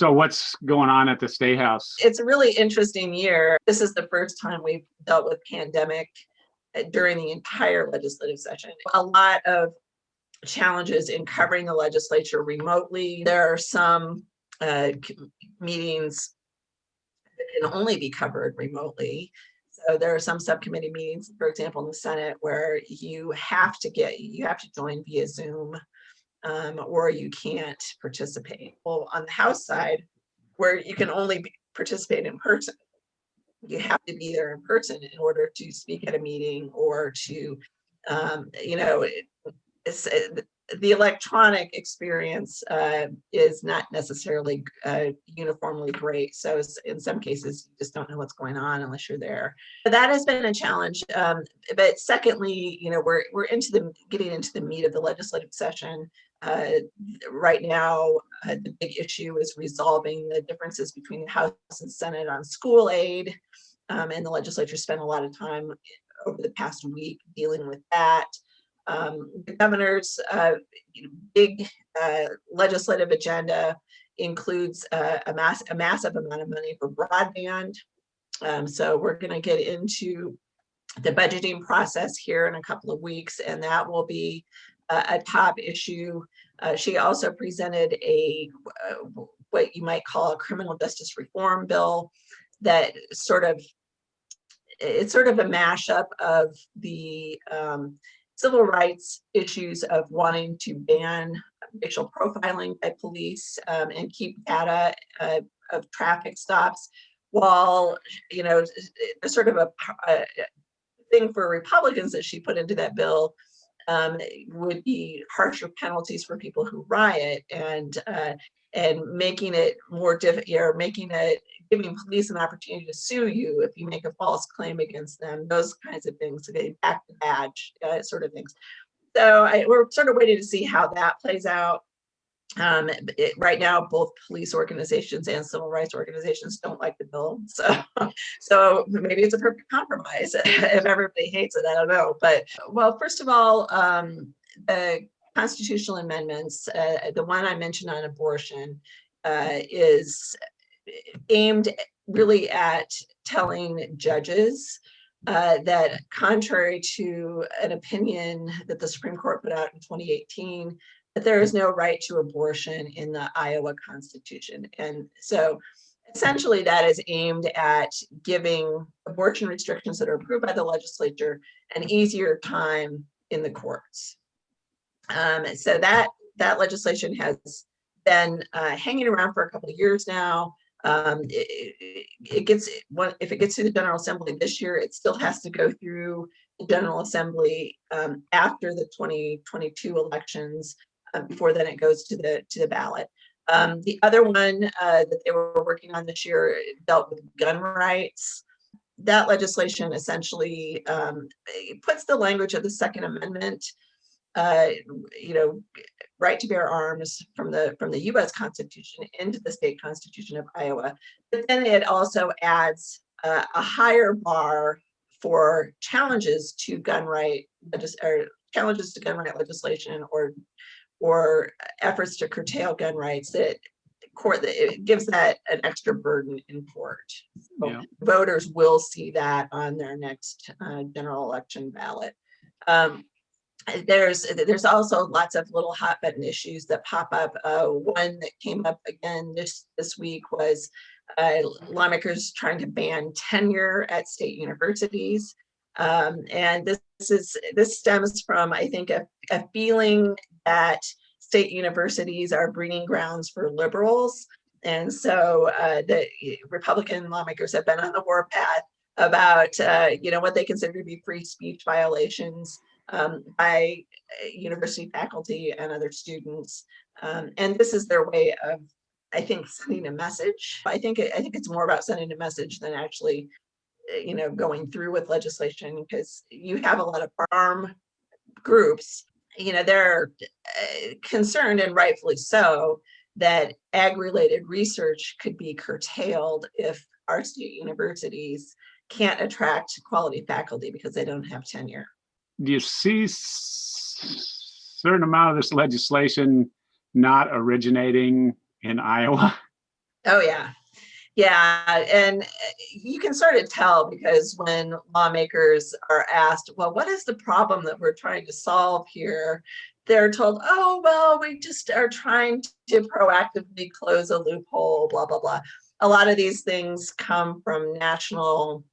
So what's going on at the State House? It's a really interesting year. This is the first time we've dealt with pandemic during the entire legislative session. A lot of challenges in covering the legislature remotely. There are some meetings that can only be covered remotely. So there are some subcommittee meetings, for example, in the Senate, where you have to join via Zoom, or you can't participate. Well, on the House side, where you can only participate in person, you have to be there in person in order to speak at a meeting or to, the electronic experience is not necessarily uniformly great. So in some cases, you just don't know what's going on unless you're there. But that has been a challenge. But secondly, we're getting into the meat of the legislative session. Right now, the big issue is resolving the differences between the House and Senate on school aid. And the legislature spent a lot of time over the past week dealing with that. The governor's big legislative agenda includes a massive amount of money for broadband. So we're going to get into the budgeting process here in a couple of weeks, and that will be a top issue. She also presented what you might call a criminal justice reform bill that it's sort of a mashup of the civil rights issues of wanting to ban racial profiling by police and keep data of traffic stops, while there's sort of a thing for Republicans that she put into that bill would be harsher penalties for people who riot, and making it more difficult, giving police an opportunity to sue you if you make a false claim against them, those kinds of things, so they back the badge, sort of things. So we're sort of waiting to see how that plays out. Right now, both police organizations and civil rights organizations don't like the bill. So maybe it's a perfect compromise. If everybody hates it, I don't know. But, well, first of all, the constitutional amendments, the one I mentioned on abortion, is aimed really at telling judges that, contrary to an opinion that the Supreme Court put out in 2018, that there is no right to abortion in the Iowa Constitution. And so essentially that is aimed at giving abortion restrictions that are approved by the legislature an easier time in the courts. So that legislation has been hanging around for a couple of years now. If it gets to the General Assembly this year, it still has to go through the General Assembly after the 2022 elections. Before then it goes to the ballot. The other one that they were working on this year dealt with gun rights. That legislation essentially puts the language of the Second Amendment, right to bear arms from the U.S. Constitution into the state constitution of Iowa. But then it also adds a higher bar for challenges to gun right legislation or efforts to curtail gun rights. That it gives that an extra burden in court. So yeah. Voters will see that on their next general election ballot. There's also lots of little hot button issues that pop up. One that came up again this week was lawmakers trying to ban tenure at state universities. And this stems from, I think, a feeling that state universities are breeding grounds for liberals. And so the Republican lawmakers have been on the warpath about what they consider to be free speech violations by university faculty and other students. And this is their way of, I think, sending a message. I think it's more about sending a message than actually going through with legislation, because you have a lot of farm groups, they're concerned, and rightfully so, that ag-related research could be curtailed if our state universities can't attract quality faculty because they don't have tenure. Do you see certain amount of this legislation not originating in Iowa? Oh, yeah. Yeah, and you can sort of tell because when lawmakers are asked, well, what is the problem that we're trying to solve here? They're told, oh, well, we just are trying to proactively close a loophole, blah, blah, blah. A lot of these things come from national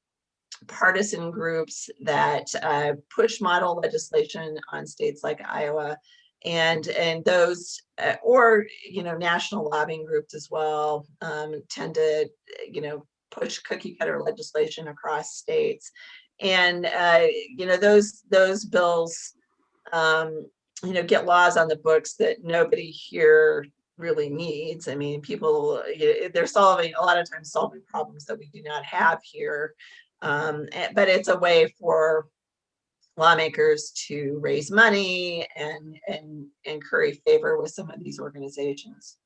partisan groups that push model legislation on states like Iowa, and those or national lobbying groups as well tend to push cookie cutter legislation across states, and those bills um, get laws on the books that nobody here really needs. I mean, people, they're solving a lot of times solving problems that we do not have here. But it's a way for lawmakers to raise money and curry favor with some of these organizations.